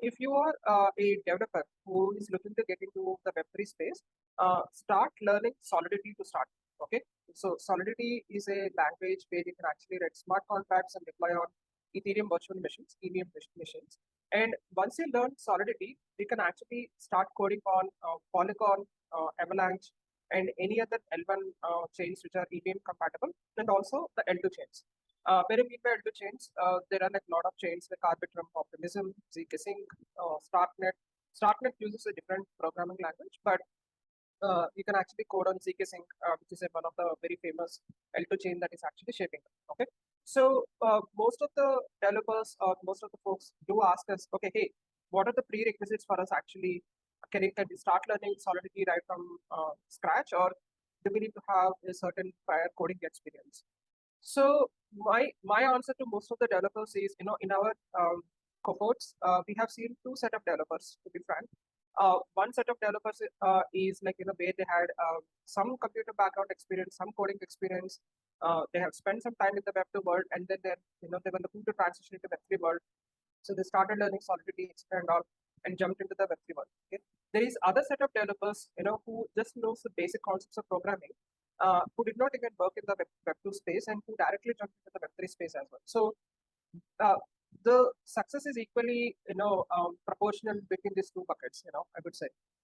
if you are a developer who is looking to get into the Web3 space, start learning Solidity to start. Okay, so Solidity is a language where you can actually write smart contracts and deploy on Ethereum virtual machines, EVM machines. And once you learn Solidity, you can actually start coding on Polygon, Avalanche, and any other L1 chains which are EVM compatible, and also the L2 chains. When you mean by L2 chains, there are like a lot of chains like Arbitrum, Optimism, zkSync, Starknet. Starknet uses a different programming language, but you can actually code on zkSync, which is one of the very famous L2 chain that is actually shaping up. Okay, so most of the developers or most of the folks do ask us, okay, hey, what are the prerequisites for us actually? Can we start learning Solidity right from scratch, or do we need to have a certain prior coding experience? So my answer to most of the developers is, in our cohorts, we have seen two set of developers, to be frank. One set of developers is like, where they had some computer background experience, some coding experience. They have spent some time in the Web2 world, and then they were looking to transition into Web3 world. So they started learning Solidity and all, and jumped into the Web3 world. Okay, there is other set of developers, who just knows the basic concepts of programming, who did not even work in the Web2 space, and who directly jumped into the Web3 space as well. So uh, the success is equally, proportional between these two buckets. I would say.